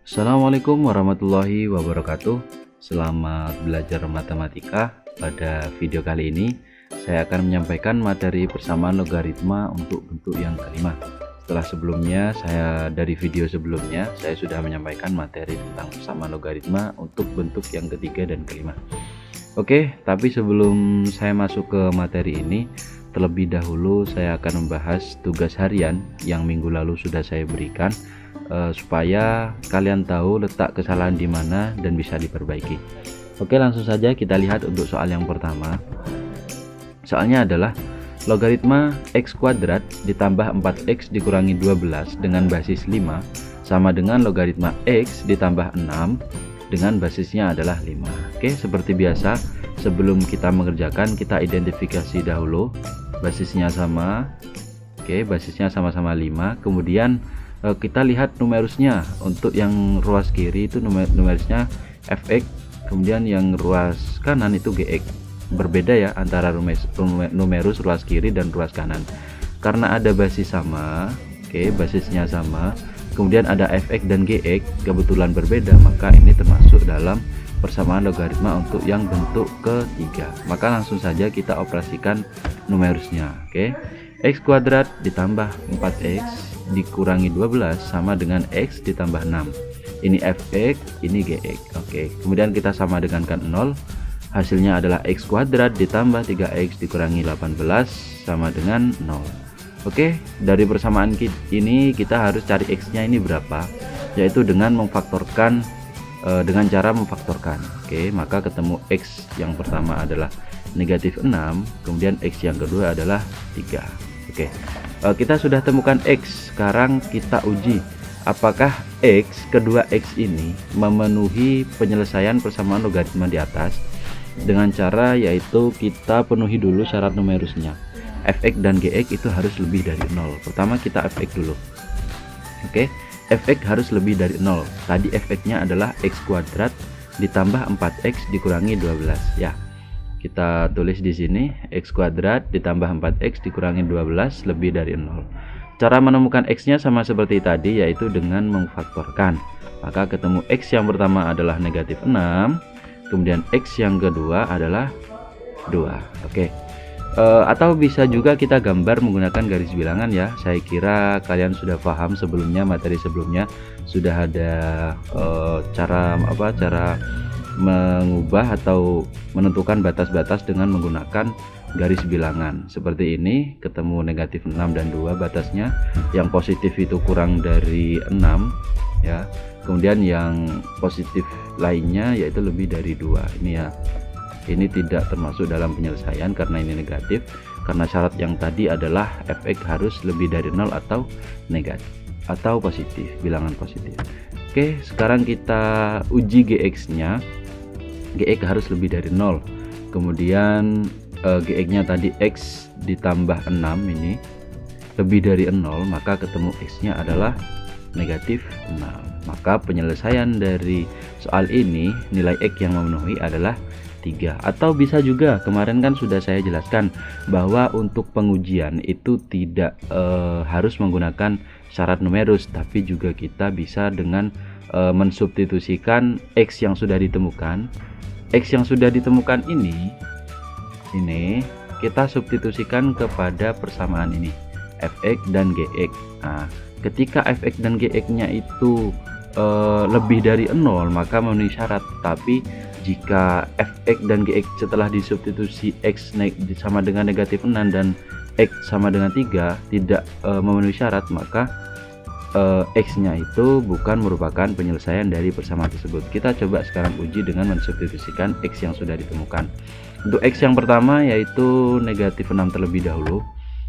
Assalamualaikum warahmatullahi wabarakatuh. Selamat belajar matematika. Pada video kali ini saya akan menyampaikan materi persamaan logaritma untuk bentuk yang kelima. Setelah sebelumnya dari video sebelumnya saya sudah menyampaikan materi tentang persamaan logaritma untuk bentuk yang ketiga dan kelima. Oke, tapi sebelum saya masuk ke materi ini, terlebih dahulu saya akan membahas tugas harian yang minggu lalu sudah saya berikan, supaya kalian tahu letak kesalahan di mana dan bisa diperbaiki. Oke, langsung saja kita lihat untuk soal yang pertama. Soalnya adalah logaritma x kuadrat ditambah 4x dikurangi 12 dengan basis 5 sama dengan logaritma x ditambah 6 dengan basisnya adalah 5. Oke, seperti biasa sebelum kita mengerjakan kita identifikasi dahulu basisnya sama. Oke, basisnya sama-sama 5. Kemudian kita lihat numerusnya. Untuk yang ruas kiri itu numerusnya fx, kemudian yang ruas kanan itu gx. Berbeda ya antara numerus ruas kiri dan ruas kanan karena ada basis sama. Oke, basisnya sama, kemudian ada fx dan gx kebetulan berbeda, maka ini termasuk dalam persamaan logaritma untuk yang bentuk ketiga. Maka langsung saja kita operasikan numerusnya. Oke, x kuadrat ditambah 4x dikurangi 12 sama dengan x ditambah 6. Ini fx, ini gx. Oke, kemudian kita sama dengankan 0. Hasilnya adalah x kuadrat ditambah 3x dikurangi 18 sama dengan 0. Oke, dari persamaan ini kita harus cari x-nya ini berapa, yaitu dengan memfaktorkan dengan cara memfaktorkan. Oke, maka ketemu x yang pertama adalah negatif 6, kemudian x yang kedua adalah 3. Oke, kita sudah temukan x. Sekarang kita uji apakah x, kedua x ini memenuhi penyelesaian persamaan logaritma di atas dengan cara yaitu kita penuhi dulu syarat numerusnya. Fx dan gx itu harus lebih dari 0. Pertama kita fx dulu. Oke, fx harus lebih dari 0. Tadi fx-nya adalah x kuadrat ditambah 4x dikurangi 12 ya. Kita tulis di sini x kuadrat ditambah 4x dikurangi 12 lebih dari 0. Cara menemukan x-nya sama seperti tadi, yaitu dengan memfaktorkan. Maka ketemu x yang pertama adalah negatif 6, kemudian x yang kedua adalah 2. Oke. Atau bisa juga kita gambar menggunakan garis bilangan ya. Saya kira kalian sudah paham sebelumnya, materi sebelumnya sudah ada cara mengubah atau menentukan batas-batas dengan menggunakan garis bilangan. Seperti ini, ketemu negatif 6 dan 2 batasnya. Yang positif itu kurang dari 6 ya. Kemudian yang positif lainnya yaitu lebih dari 2. Ini ya. Ini tidak termasuk dalam penyelesaian karena ini negatif. Karena syarat yang tadi adalah fx harus lebih dari 0 atau negatif atau positif, bilangan positif. Oke, sekarang kita uji gx-nya. Gx harus lebih dari 0. Kemudian gx-nya tadi x ditambah 6 ini lebih dari 0, maka ketemu x-nya adalah negatif 6. Maka penyelesaian dari soal ini nilai x yang memenuhi adalah 3. Atau bisa juga, kemarin kan sudah saya jelaskan bahwa untuk pengujian itu tidak harus menggunakan syarat numerus, tapi juga kita bisa dengan mensubstitusikan x yang sudah ditemukan. X yang sudah ditemukan ini kita substitusikan kepada persamaan ini fx dan gx. Nah, ketika fx dan gx-nya itu lebih dari 0 maka memenuhi syarat. Tapi jika fx dan gx setelah disubstitusi x sama dengan negatif 6 dan x sama dengan 3 tidak memenuhi syarat, maka x-nya itu bukan merupakan penyelesaian dari persamaan tersebut. Kita coba sekarang uji dengan mensubstitusikan x yang sudah ditemukan. Untuk x yang pertama yaitu negatif 6 terlebih dahulu,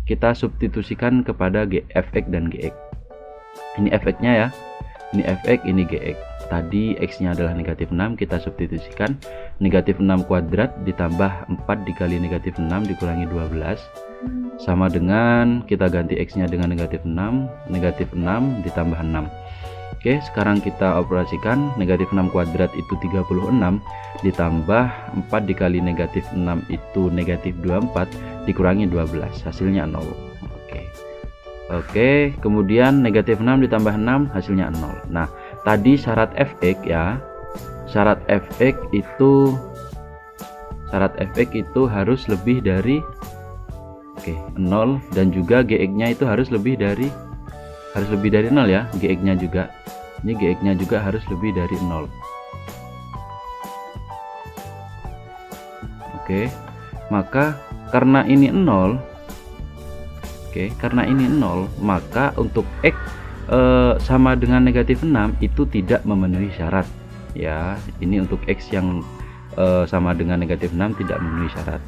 kita substitusikan kepada fx dan gx. Ini fx-nya ya, ini fx, ini gx. Tadi x-nya adalah negatif 6, kita substitusikan negatif 6 kuadrat ditambah 4 dikali negatif 6 dikurangi 12 sama dengan, kita ganti x-nya dengan negatif 6, negatif 6 ditambah 6. Oke, sekarang kita operasikan. Negatif 6 kuadrat itu 36 ditambah 4 dikali negatif 6 itu negatif 24 dikurangi 12, hasilnya 0. Oke, kemudian negatif 6 ditambah 6 hasilnya 0. Nah, tadi syarat fx ya, syarat fx itu harus lebih dari 0, dan juga gx nya itu harus lebih dari 0 ya. Gx nya juga, ini gx nya juga harus lebih dari 0. Oke, maka karena ini 0, maka untuk x sama dengan negatif 6 itu tidak memenuhi syarat ya. Ini untuk x yang sama dengan negatif 6 tidak memenuhi syarat.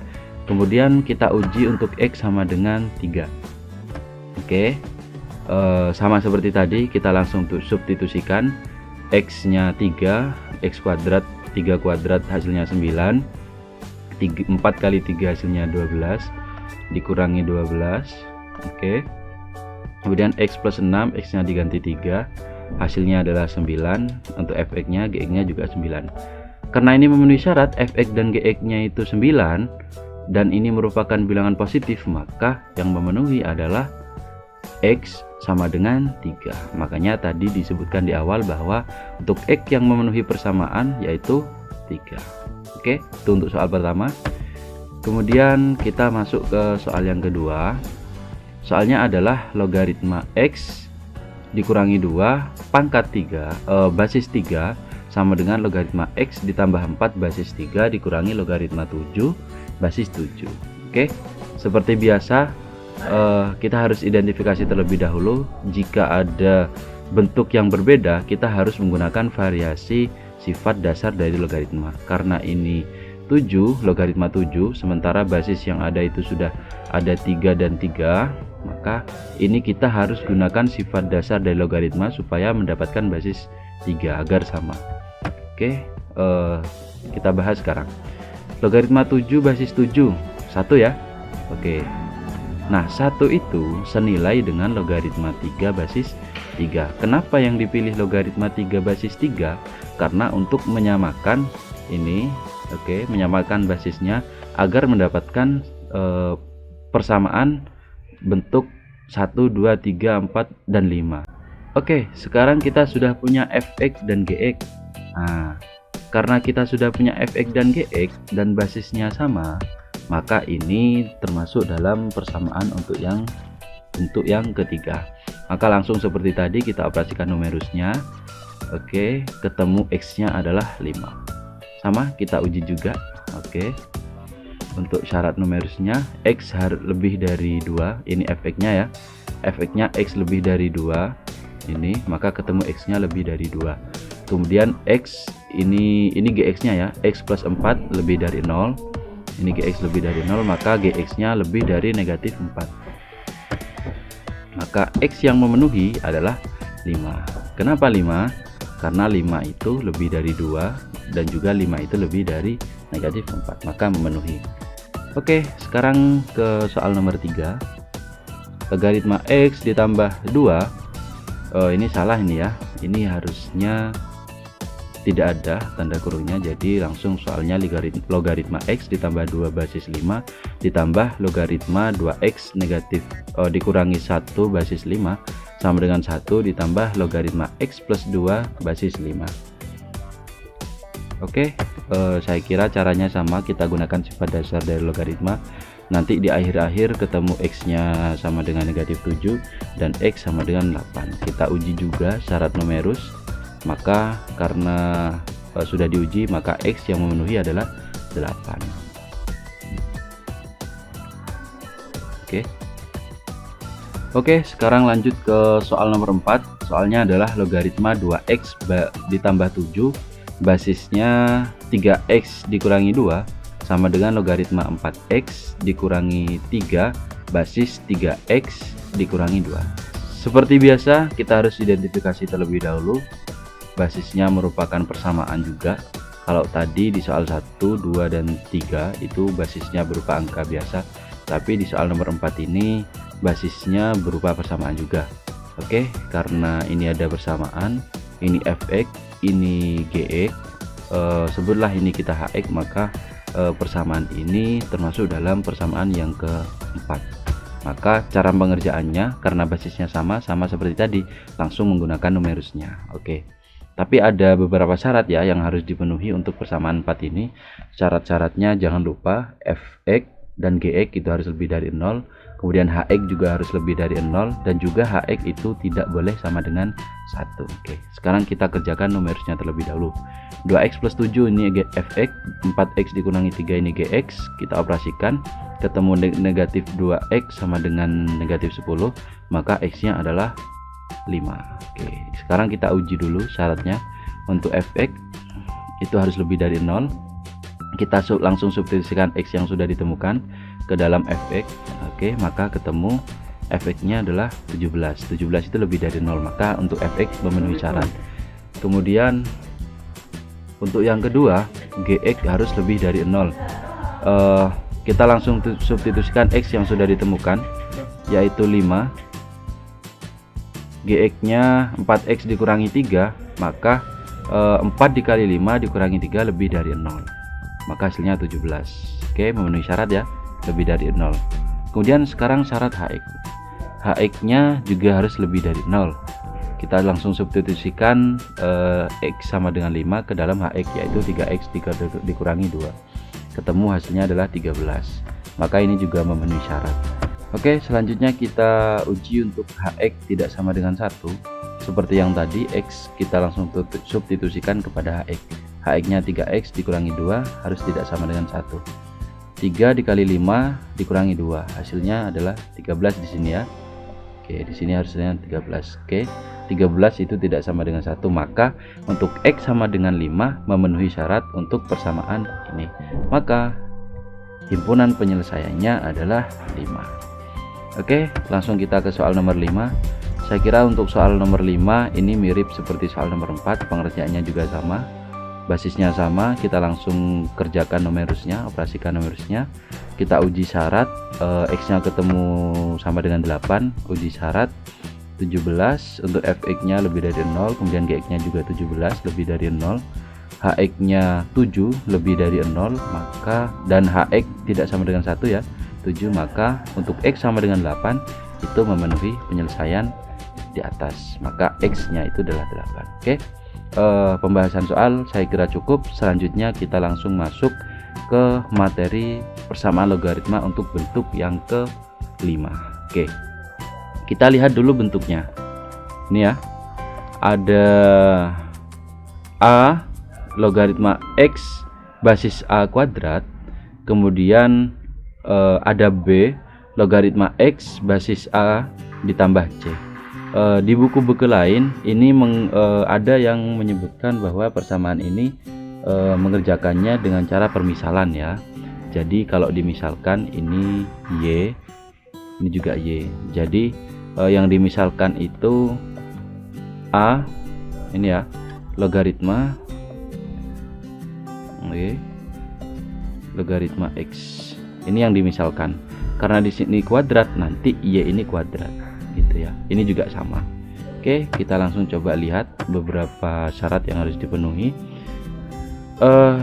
Kemudian kita uji untuk x sama dengan 3. Sama seperti tadi, kita langsung substitusikan. X nya 3, x kuadrat 3 kuadrat hasilnya 9, 4 kali 3 hasilnya 12, dikurangi 12. Kemudian x plus 6, x nya diganti 3, hasilnya adalah 9. Untuk fx nya, gx nya juga 9. Karena ini memenuhi syarat fx dan gx nya itu 9 dan ini merupakan bilangan positif, maka yang memenuhi adalah x sama dengan 3. Makanya tadi disebutkan di awal bahwa untuk x yang memenuhi persamaan yaitu 3. Oke, itu untuk soal pertama. Kemudian kita masuk ke soal yang kedua. Soalnya adalah logaritma x dikurangi 2 pangkat 3 basis 3 sama dengan logaritma x ditambah 4 basis 3 dikurangi logaritma 7 basis 7. Oke, seperti biasa kita harus identifikasi terlebih dahulu. Jika ada bentuk yang berbeda, kita harus menggunakan variasi sifat dasar dari logaritma. Karena ini 7, logaritma 7, sementara basis yang ada itu sudah ada 3 dan 3, maka ini kita harus gunakan sifat dasar dari logaritma supaya mendapatkan basis 3 agar sama. Oke, kita bahas sekarang. Logaritma 7 basis 7, 1 ya. Oke, nah 1 itu senilai dengan logaritma 3 basis 3. Kenapa yang dipilih logaritma 3 basis 3? Karena untuk menyamakan ini, menyamakan basisnya agar mendapatkan persamaan bentuk 1, 2, 3, 4, dan 5. Oke, sekarang kita sudah punya fx dan gx. Nah, karena kita sudah punya fx dan gx dan basisnya sama, maka ini termasuk dalam persamaan untuk yang ketiga. Maka langsung seperti tadi kita operasikan numerusnya. Oke, ketemu x nya adalah 5. Sama, kita uji juga. Oke, untuk syarat numerusnya x harus lebih dari 2. Ini fx nya ya, fx nya x lebih dari 2 ini, maka ketemu x nya lebih dari 2. Kemudian x ini gx nya ya, x plus 4 lebih dari 0. Ini gx lebih dari 0, maka gx nya lebih dari negatif 4. Maka x yang memenuhi adalah 5. Kenapa 5? Karena 5 itu lebih dari 2 dan juga 5 itu lebih dari negatif 4, maka memenuhi. Oke, sekarang ke soal nomor 3. Logaritma x ditambah 2. Ini salah ini ya, ini harusnya tidak ada tanda kurungnya, jadi langsung soalnya logaritma x ditambah 2 basis 5 ditambah logaritma 2x negatif dikurangi 1 basis 5 sama dengan 1 ditambah logaritma x plus 2 basis 5. Oke, saya kira caranya sama, kita gunakan sifat dasar dari logaritma. Nanti di akhir-akhir ketemu x nya sama dengan negatif 7 dan x sama dengan 8. Kita uji juga syarat numerus. Maka karena sudah diuji, maka x yang memenuhi adalah 8. Oke, sekarang lanjut ke soal nomor 4. Soalnya adalah logaritma 2x ditambah 7 basisnya 3x dikurangi 2 sama dengan logaritma 4x dikurangi 3 basis 3x dikurangi 2. Seperti biasa, kita harus identifikasi terlebih dahulu. Basisnya merupakan persamaan juga. Kalau tadi di soal 1, 2, dan 3 itu basisnya berupa angka biasa, tapi di soal nomor 4 ini basisnya berupa persamaan juga. Oke, karena ini ada persamaan, ini fx, ini gx, sebutlah ini kita hx, maka persamaan ini termasuk dalam persamaan yang keempat. Maka cara pengerjaannya karena basisnya sama seperti tadi, langsung menggunakan numerusnya. Oke. Tapi ada beberapa syarat ya yang harus dipenuhi untuk persamaan 4 ini. Syarat-syaratnya jangan lupa fx dan gx itu harus lebih dari 0, kemudian hx juga harus lebih dari 0, dan juga hx itu tidak boleh sama dengan 1. Oke, sekarang kita kerjakan numerusnya terlebih dahulu. 2x plus 7 ini fx, 4x dikurangi 3 ini gx, kita operasikan, ketemu negatif 2x sama dengan negatif 10, maka x nya adalah 5. Oke, sekarang kita uji dulu syaratnya. Untuk fx itu harus lebih dari 0, kita langsung substitusikan x yang sudah ditemukan ke dalam fx. Oke, maka ketemu fx nya adalah 17 itu lebih dari 0, maka untuk fx memenuhi syarat. Kemudian untuk yang kedua, gx harus lebih dari 0. Kita langsung substitusikan x yang sudah ditemukan, yaitu 5. Gx nya 4x dikurangi 3, maka 4 dikali 5 dikurangi 3 lebih dari 0, maka hasilnya 17. Oke, memenuhi syarat ya, lebih dari 0. Kemudian sekarang syarat hx nya juga harus lebih dari 0. Kita langsung substitusikan x sama dengan 5 ke dalam hx, yaitu 3x dikurangi 2, ketemu hasilnya adalah 13, maka ini juga memenuhi syarat. Oke, selanjutnya kita uji untuk hx tidak sama dengan 1. Seperti yang tadi, x kita langsung substitusikan kepada hx. Hx nya 3x dikurangi 2 harus tidak sama dengan 1. 3 dikali 5 dikurangi 2, hasilnya adalah 13 di sini ya. Oke, di sini harusnya 13. Oke, 13 itu tidak sama dengan 1, maka untuk x sama dengan 5 memenuhi syarat untuk persamaan ini. Maka himpunan penyelesaiannya adalah 5. Oke, langsung kita ke soal nomor 5. Saya kira untuk soal nomor 5 ini mirip seperti soal nomor 4, pengerjaannya juga sama, basisnya sama. Kita langsung kerjakan numerusnya, operasikan numerusnya. Kita uji syarat, x nya ketemu sama dengan 8, uji syarat 17 untuk fx nya lebih dari 0, kemudian gx nya juga 17 lebih dari 0, hx nya 7 lebih dari 0, maka dan hx tidak sama dengan 1 ya, 7, maka untuk x sama dengan 8 itu memenuhi penyelesaian di atas, maka x nya itu adalah 8. Oke, pembahasan soal saya kira cukup. Selanjutnya kita langsung masuk ke materi persamaan logaritma untuk bentuk yang ke-5. Oke, kita lihat dulu bentuknya. Ini ya, ada a logaritma x basis a kuadrat, kemudian ada b logaritma x basis a ditambah c. Di buku-buku lain ini ada yang menyebutkan bahwa persamaan ini mengerjakannya dengan cara permisalan ya. Jadi kalau dimisalkan ini y, ini juga y. Jadi yang dimisalkan itu a, ini ya, logaritma logaritma x. Ini yang dimisalkan. Karena di sini kuadrat, nanti y ini kuadrat gitu ya. Ini juga sama. Oke, kita langsung coba lihat beberapa syarat yang harus dipenuhi.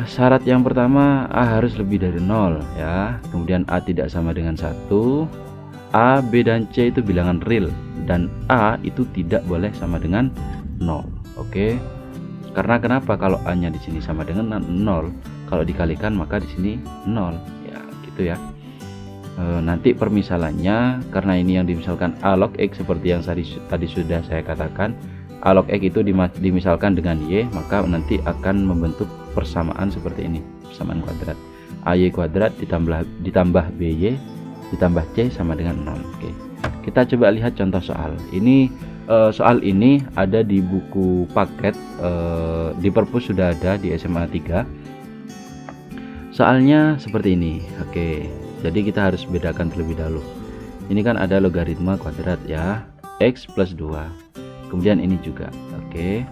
Syarat yang pertama, a harus lebih dari 0 ya. Kemudian a tidak sama dengan 1. A, b dan c itu bilangan real, dan a itu tidak boleh sama dengan 0. Oke. Karena kenapa? Kalau a nya di sini sama dengan 0, kalau dikalikan maka di sini 0 ya, gitu ya. Nanti permisalannya, karena ini yang dimisalkan a log x seperti yang tadi sudah saya katakan, a log x itu dimisalkan dengan y, maka nanti akan membentuk persamaan seperti ini, persamaan kuadrat. Ay kuadrat ditambah by ditambah c sama dengan 0. Oke, kita coba lihat contoh soal ini. Soal ini ada di buku paket, di perpus sudah ada di SMA 3. Soalnya seperti ini. Oke, jadi kita harus bedakan terlebih dahulu. Ini kan ada logaritma kuadrat ya, x plus 2. Kemudian ini juga. Oke,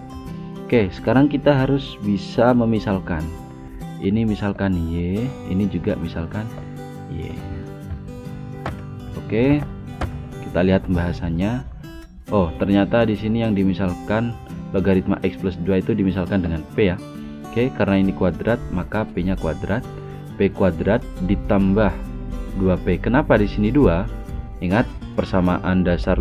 sekarang kita harus bisa memisalkan. Ini misalkan y, ini juga misalkan y. Oke, kita lihat pembahasannya. Oh, ternyata di sini yang dimisalkan logaritma x plus 2 itu dimisalkan dengan p ya. Oke, karena ini kuadrat, maka p nya kuadrat. P kuadrat ditambah 2p. Kenapa di sini 2? Ingat persamaan dasar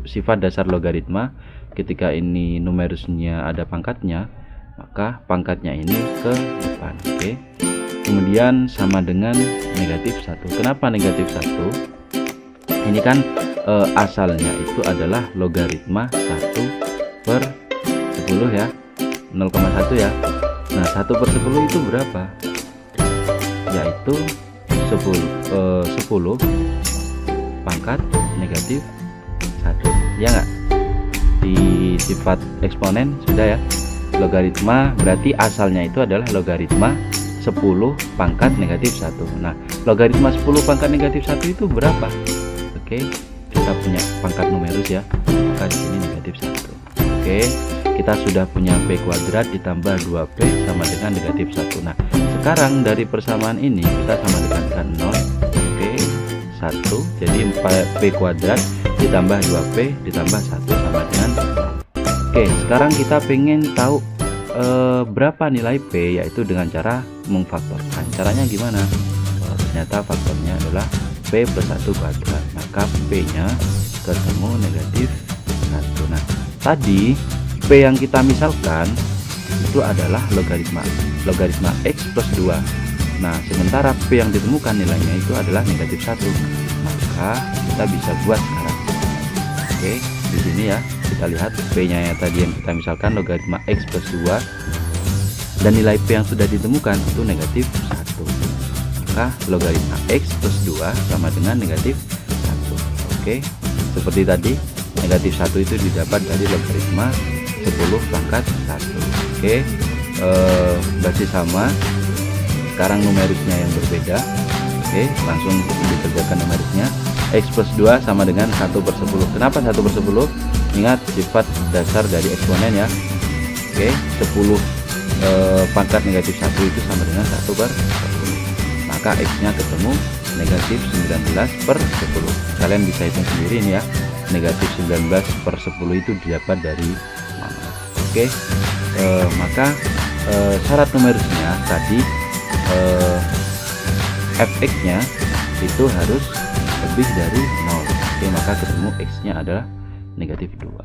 sifat dasar logaritma, ketika ini numerusnya ada pangkatnya, maka pangkatnya ini ke depan. Oke. Kemudian sama dengan negatif 1. Kenapa negatif 1? Ini kan asalnya itu adalah logaritma 1/10 ya, 0,1 ya. Nah, 1/10 itu berapa? Yaitu 10 pangkat negatif 1, ya nggak? Di sifat eksponen sudah ya. Logaritma berarti asalnya itu adalah logaritma 10 pangkat negatif 1. Nah, logaritma 10 pangkat negatif 1 itu berapa? Oke, kita punya pangkat numerus ya, maka di sini negatif 1. Oke, kita sudah punya P kuadrat ditambah 2P sama dengan negatif 1. Nah, sekarang dari persamaan ini kita sama dengan 0. Oke, 1, jadi P kuadrat ditambah 2P ditambah 1 sama dengan 0. Oke, sekarang kita pengen tahu berapa nilai P, yaitu dengan cara memfaktorkan. Caranya gimana? Ternyata faktornya adalah P plus 1 kuadrat, maka P nya ketemu negatif 1. Nah, tadi P yang kita misalkan itu adalah logaritma X plus 2. Nah, sementara P yang ditemukan nilainya itu adalah negatif 1, maka kita bisa buat sekarang. Oke, di sini ya, kita lihat P nya yang tadi yang kita misalkan logaritma X plus 2, dan nilai P yang sudah ditemukan itu negatif 1. Maka logaritma X plus 2 sama dengan negatif 1. Oke, seperti tadi, negatif 1 itu didapat dari logaritma 10 pangkat 1. Oke, berarti sama. Sekarang numerusnya yang berbeda. Oke, langsung dikerjakan numerusnya. X plus 2 sama dengan 1/10. Kenapa 1/10? Ingat sifat dasar dari eksponen ya. Oke, 10 pangkat negatif 1 itu sama dengan 1/10. Maka X nya ketemu negatif 19/10. Kalian bisa hitung sendiri ini ya, negatif 19/10 itu didapat dari mana. Oke, maka syarat numerusnya tadi fx nya itu harus lebih dari 0. Oke, maka ketemu X nya adalah negatif 2.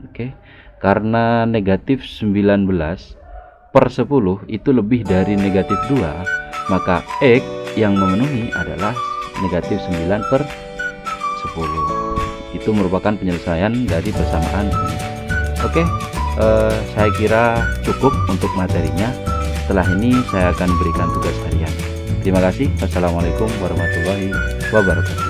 Oke, karena negatif 19/10 itu lebih dari negatif 2, maka X yang memenuhi adalah negatif 9/10. Itu merupakan penyelesaian dari persamaan ini. Oke, saya kira cukup untuk materinya. Setelah ini saya akan berikan tugas harian. Terima kasih. Wassalamualaikum warahmatullahi wabarakatuh.